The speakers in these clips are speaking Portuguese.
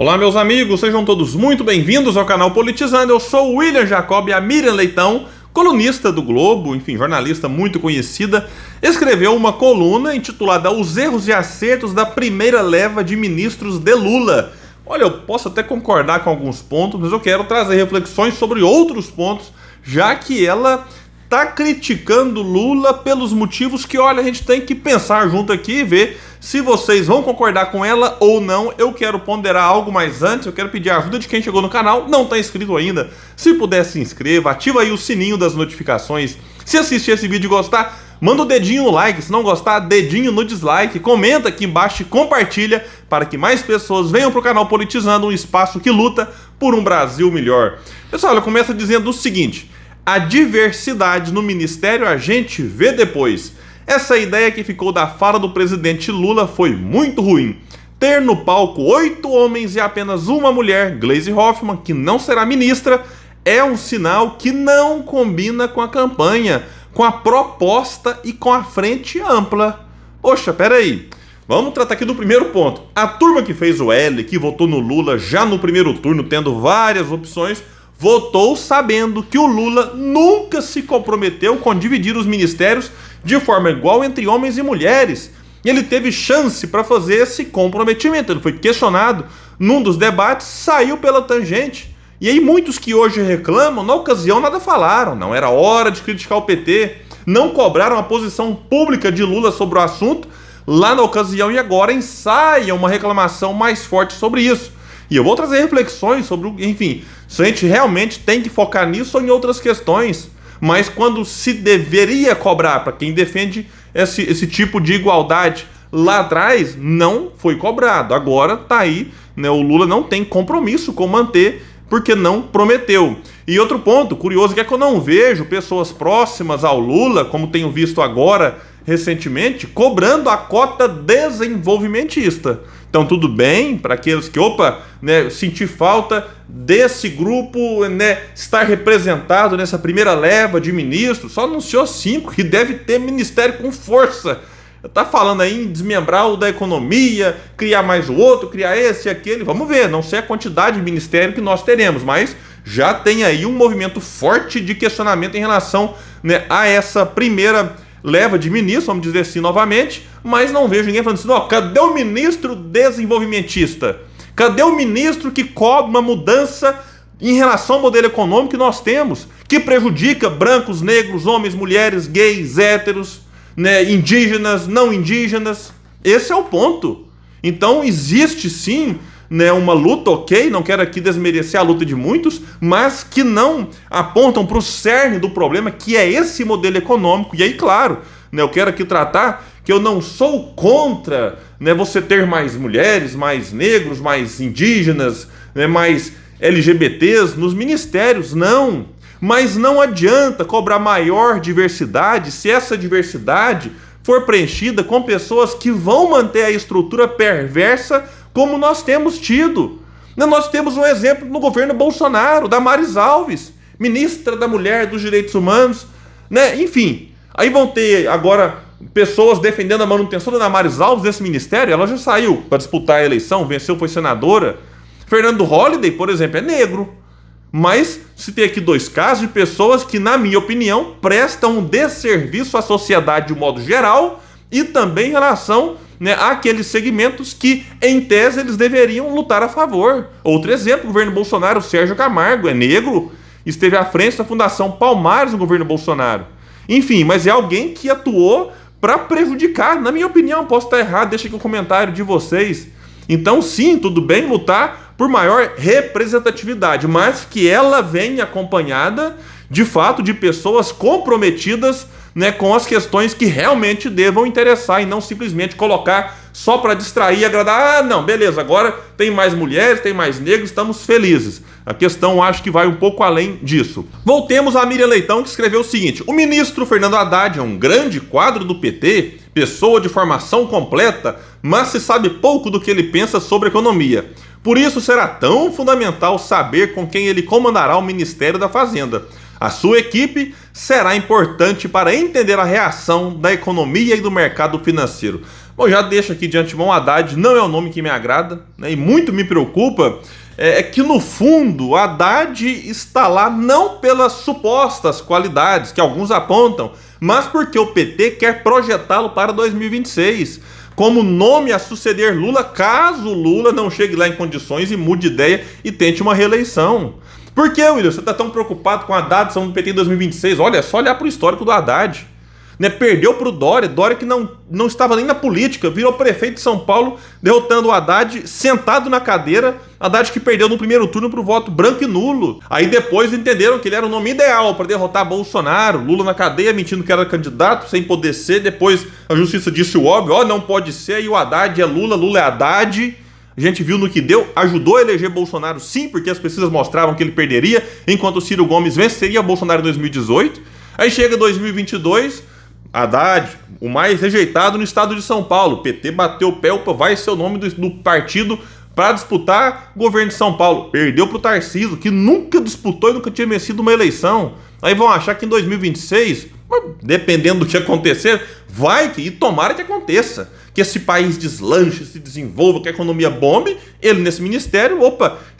Olá, meus amigos, sejam todos muito bem-vindos ao canal Politizando. Eu sou o William Jacob e a Miriam Leitão, colunista do Globo, enfim, jornalista muito conhecida, escreveu uma coluna intitulada Os Erros e Acertos da Primeira Leva de Ministros de Lula. Olha, eu posso até concordar com alguns pontos, mas eu quero trazer reflexões sobre outros pontos, já que ela está criticando Lula pelos motivos que, olha, a gente tem que pensar junto aqui e ver se vocês vão concordar com ela ou não. Eu quero ponderar algo mais antes, eu quero pedir a ajuda de quem chegou no canal, não está inscrito ainda. Se puder, se inscreva, ativa aí o sininho das notificações. Se assistir esse vídeo e gostar, manda o dedinho no like, se não gostar, dedinho no dislike, comenta aqui embaixo e compartilha para que mais pessoas venham para o canal Politizando, um espaço que luta por um Brasil melhor. Pessoal, eu começo dizendo o seguinte: a diversidade no ministério a gente vê depois. Essa ideia que ficou da fala do presidente Lula foi muito ruim. Ter no palco 8 homens e apenas uma mulher, Gleisi Hoffmann, que não será ministra, é um sinal que não combina com a campanha, com a proposta e com a frente ampla. Poxa, peraí. Vamos tratar aqui do primeiro ponto. A turma que fez o L, que votou no Lula já no primeiro turno, tendo várias opções, votou sabendo que o Lula nunca se comprometeu com dividir os ministérios de forma igual entre homens e mulheres. E ele teve chance para fazer esse comprometimento. Ele foi questionado num dos debates, saiu pela tangente. E aí muitos que hoje reclamam, na ocasião nada falaram, não era hora de criticar o PT, não cobraram a posição pública de Lula sobre o assunto lá na ocasião e agora ensaiam uma reclamação mais forte sobre isso. E eu vou trazer reflexões sobre, enfim, se a gente realmente tem que focar nisso ou em outras questões. Mas quando se deveria cobrar para quem defende esse tipo de igualdade lá atrás, não foi cobrado. Agora tá aí, né, o Lula não tem compromisso com manter, porque não prometeu. E outro ponto curioso é que eu não vejo pessoas próximas ao Lula, como tenho visto agora recentemente, cobrando a cota desenvolvimentista. Então tudo bem para aqueles que, sentir falta desse grupo, estar representado nessa primeira leva de ministros. Só anunciou 5 e deve ter ministério com força. Tá falando aí em desmembrar o da economia, criar mais o outro, criar esse e aquele. Vamos ver, não sei a quantidade de ministério que nós teremos, mas já tem aí um movimento forte de questionamento em relação, a essa primeira leva de ministros, vamos dizer assim novamente, mas não vejo ninguém falando assim, cadê o ministro desenvolvimentista? Cadê o ministro que cobra uma mudança em relação ao modelo econômico que nós temos, que prejudica brancos, negros, homens, mulheres, gays, héteros, indígenas, não indígenas? Esse é o ponto. Então existe sim uma luta, não quero aqui desmerecer a luta de muitos, mas que não apontam para o cerne do problema, que é esse modelo econômico. E aí, claro, eu quero aqui tratar que eu não sou contra você ter mais mulheres, mais negros, mais indígenas, mais LGBTs nos ministérios, não. Mas não adianta cobrar maior diversidade se essa diversidade for preenchida com pessoas que vão manter a estrutura perversa como nós temos tido. Nós temos um exemplo no governo Bolsonaro, Damares Alves, ministra da Mulher, dos Direitos Humanos, enfim. Aí vão ter agora pessoas defendendo a manutenção da Damares Alves desse ministério. Ela já saiu para disputar a eleição, venceu, foi senadora. Fernando Holliday, por exemplo, é negro. Mas se tem aqui 2 casos de pessoas que, na minha opinião, prestam um desserviço à sociedade de um modo geral e também em relação àqueles segmentos que, em tese, eles deveriam lutar a favor. Outro exemplo, o governo Bolsonaro, o Sérgio Camargo, é negro, esteve à frente da Fundação Palmares no governo Bolsonaro. Enfim, mas é alguém que atuou para prejudicar, na minha opinião, posso estar errado, deixa aqui o comentário de vocês. Então sim, tudo bem lutar por maior representatividade, mas que ela venha acompanhada, de fato, de pessoas comprometidas com as questões que realmente devam interessar e não simplesmente colocar só para distrair e agradar. Não, beleza, agora tem mais mulheres, tem mais negros, estamos felizes. A questão acho que vai um pouco além disso. Voltemos a Miriam Leitão, que escreveu o seguinte: o ministro Fernando Haddad é um grande quadro do PT, pessoa de formação completa, mas se sabe pouco do que ele pensa sobre economia. Por isso será tão fundamental saber com quem ele comandará o Ministério da Fazenda. A sua equipe será importante para entender a reação da economia e do mercado financeiro. Bom, já deixo aqui de antemão, Haddad não é um nome que me agrada, né, e muito me preocupa que no fundo Haddad está lá não pelas supostas qualidades que alguns apontam, mas porque o PT quer projetá-lo para 2026 como nome a suceder Lula, caso Lula não chegue lá em condições e mude de ideia e tente uma reeleição. Por que, William, você está tão preocupado com a Haddad sendo do PT em 2026? Olha, é só olhar para o histórico do Haddad. Né, perdeu para o Dória que não estava nem na política, virou prefeito de São Paulo, derrotando o Haddad sentado na cadeira, Haddad que perdeu no primeiro turno para o voto branco e nulo. Aí depois entenderam que ele era o nome ideal para derrotar Bolsonaro, Lula na cadeia mentindo que era candidato, sem poder ser, depois a justiça disse o óbvio, não pode ser, e o Haddad é Lula, Lula é Haddad. A gente viu no que deu, ajudou a eleger Bolsonaro sim, porque as pesquisas mostravam que ele perderia, enquanto o Ciro Gomes venceria Bolsonaro em 2018. Aí chega 2022... Haddad, o mais rejeitado no estado de São Paulo. O PT bateu o pé, vai ser o nome do partido para disputar o governo de São Paulo. Perdeu para o Tarcísio, que nunca disputou e nunca tinha vencido uma eleição. Aí vão achar que em 2026, dependendo do que acontecer, e tomara que aconteça. Que esse país deslanche, se desenvolva, que a economia bombe, ele nesse ministério,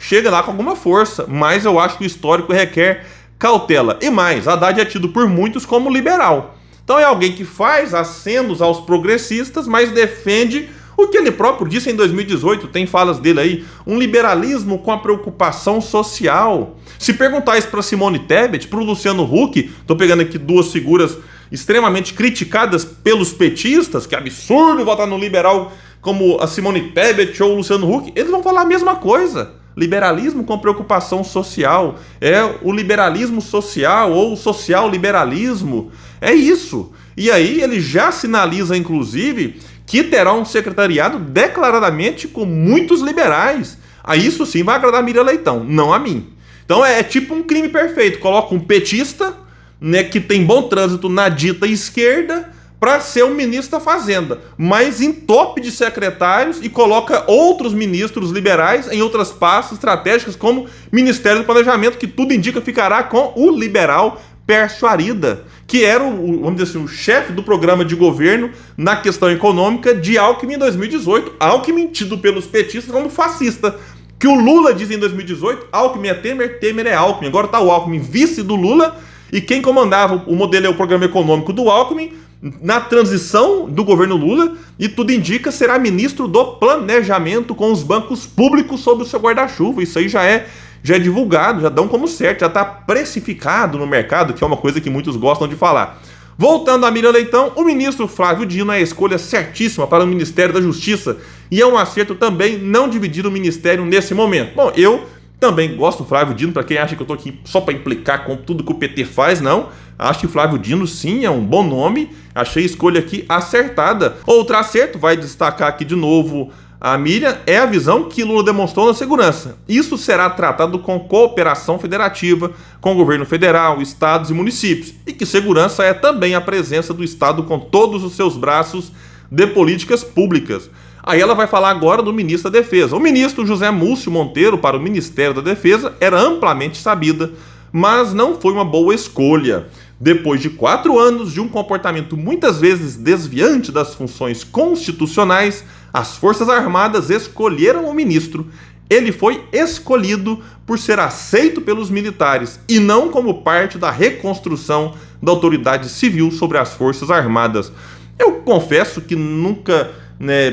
chega lá com alguma força. Mas eu acho que o histórico requer cautela. E mais, Haddad é tido por muitos como liberal. Então é alguém que faz acenos aos progressistas, mas defende o que ele próprio disse em 2018, tem falas dele aí, um liberalismo com a preocupação social. Se perguntar isso para Simone Tebet, para o Luciano Huck, estou pegando aqui duas figuras extremamente criticadas pelos petistas, que absurdo votar no liberal como a Simone Tebet ou o Luciano Huck, eles vão falar a mesma coisa. Liberalismo com preocupação social, é o liberalismo social ou o social-liberalismo, é isso. E aí ele já sinaliza, inclusive, que terá um secretariado declaradamente com muitos liberais. Aí isso sim vai agradar a Miriam Leitão, não a mim. Então é tipo um crime perfeito, coloca um petista, né, que tem bom trânsito na dita esquerda, para ser um ministro da Fazenda, mas entope de secretários e coloca outros ministros liberais em outras pastas estratégicas, como Ministério do Planejamento, que tudo indica ficará com o liberal Pércio Arida, que era vamos dizer assim, o chefe do programa de governo na questão econômica de Alckmin em 2018. Alckmin tido pelos petistas como fascista. Que o Lula diz em 2018, Alckmin é Temer, Temer é Alckmin. Agora está o Alckmin vice do Lula, e quem comandava o modelo é o programa econômico do Alckmin, na transição do governo Lula, e tudo indica será ministro do planejamento com os bancos públicos sob o seu guarda-chuva. Isso aí já é divulgado, já dão como certo, já está precificado no mercado, que é uma coisa que muitos gostam de falar. Voltando a Miriam Leitão, o ministro Flávio Dino é a escolha certíssima para o Ministério da Justiça, e é um acerto também não dividir o ministério nesse momento. Bom, eu também gosto do Flávio Dino, para quem acha que eu estou aqui só para implicar com tudo que o PT faz, não. Acho que Flávio Dino, sim, é um bom nome. Achei a escolha aqui acertada. Outro acerto, vai destacar aqui de novo a Miriam, é a visão que Lula demonstrou na segurança. Isso será tratado com cooperação federativa com o governo federal, estados e municípios. E que segurança é também a presença do Estado com todos os seus braços de políticas públicas. Aí ela vai falar agora do ministro da Defesa. O ministro José Múcio Monteiro para o Ministério da Defesa era amplamente sabida, mas não foi uma boa escolha. Depois de 4 anos de um comportamento muitas vezes desviante das funções constitucionais, as Forças Armadas escolheram o ministro. Ele foi escolhido por ser aceito pelos militares e não como parte da reconstrução da autoridade civil sobre as Forças Armadas. Eu confesso que nunca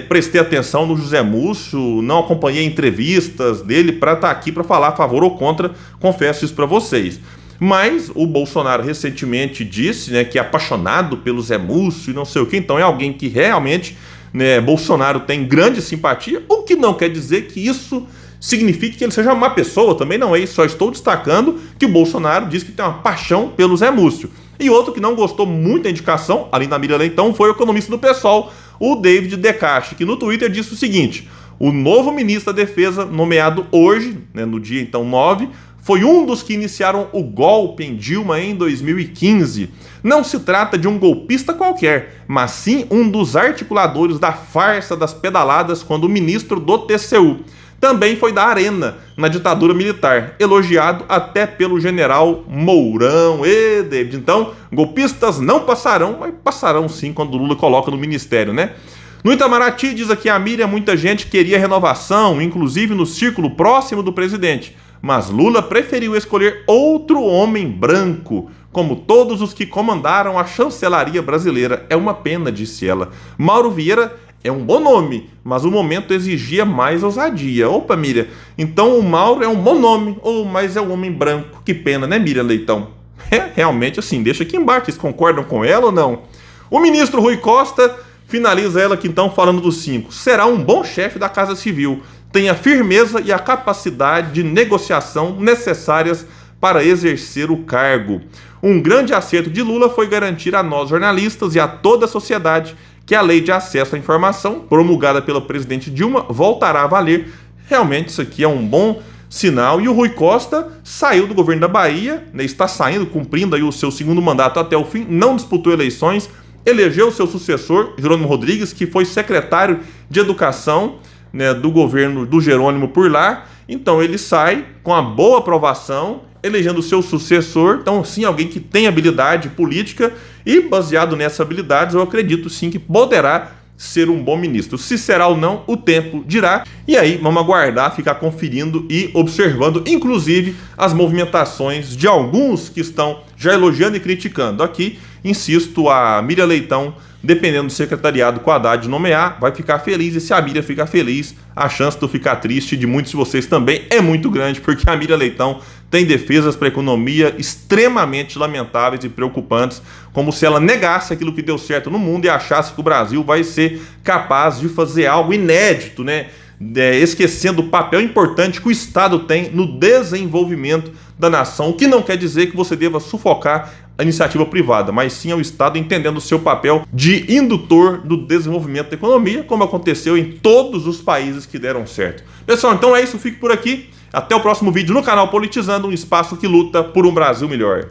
prestei atenção no José Múcio, não acompanhei entrevistas dele para estar aqui para falar a favor ou contra, confesso isso para vocês. Mas o Bolsonaro recentemente disse que é apaixonado pelo Zé Múcio e não sei o que, então é alguém que realmente Bolsonaro tem grande simpatia, o que não quer dizer que isso signifique que ele seja uma má pessoa, também não é isso, só estou destacando que o Bolsonaro diz que tem uma paixão pelo Zé Múcio. E outro que não gostou muito da indicação, além da Miriam Leitão, foi o economista do PSOL, o David Decache, que no Twitter disse o seguinte: o novo ministro da Defesa, nomeado hoje, no dia então 9, foi um dos que iniciaram o golpe em Dilma em 2015. Não se trata de um golpista qualquer, mas sim um dos articuladores da farsa das pedaladas quando o ministro do TCU. Também foi da Arena, na ditadura militar, elogiado até pelo general Mourão. David, então, golpistas não passarão, mas passarão sim quando o Lula coloca no ministério, No Itamaraty, diz aqui a Miriam, muita gente queria renovação, inclusive no círculo próximo do presidente, mas Lula preferiu escolher outro homem branco, como todos os que comandaram a chancelaria brasileira. É uma pena, disse ela. Mauro Vieira é um bom nome, mas o momento exigia mais ousadia. Opa, Miriam, então o Mauro é um bom nome, mas é um homem branco. Que pena, né, Miriam Leitão? É, realmente assim, deixa aqui embaixo, vocês concordam com ela ou não? O ministro Rui Costa finaliza ela aqui então falando dos 5. Será um bom chefe da Casa Civil, tem a firmeza e a capacidade de negociação necessárias para exercer o cargo. Um grande acerto de Lula foi garantir a nós jornalistas e a toda a sociedade que a Lei de Acesso à Informação, promulgada pela presidente Dilma, voltará a valer. Realmente isso aqui é um bom sinal. E o Rui Costa saiu do governo da Bahia, né, está saindo, cumprindo aí o seu segundo mandato até o fim, não disputou eleições, elegeu seu sucessor, Jerônimo Rodrigues, que foi secretário de Educação, né, do governo do Jerônimo por lá. Então ele sai com a boa aprovação, elegendo seu sucessor. Então sim, alguém que tem habilidade política, e baseado nessas habilidades eu acredito sim que poderá ser um bom ministro. Se será ou não, o tempo dirá. E aí vamos aguardar, ficar conferindo e observando, inclusive, as movimentações de alguns que estão já elogiando e criticando. Aqui, insisto, a Miriam Leitão, dependendo do secretariado que o Haddad nomear, vai ficar feliz. E se a Miriam ficar feliz, a chance de eu ficar triste de muitos de vocês também é muito grande, porque a Miriam Leitão tem defesas para a economia extremamente lamentáveis e preocupantes, como se ela negasse aquilo que deu certo no mundo e achasse que o Brasil vai ser capaz de fazer algo inédito, né? Esquecendo o papel importante que o Estado tem no desenvolvimento da nação, o que não quer dizer que você deva sufocar a iniciativa privada, mas sim ao Estado entendendo o seu papel de indutor do desenvolvimento da economia, como aconteceu em todos os países que deram certo. Pessoal, então é isso, fique por aqui. Até o próximo vídeo no canal Politizando, um espaço que luta por um Brasil melhor.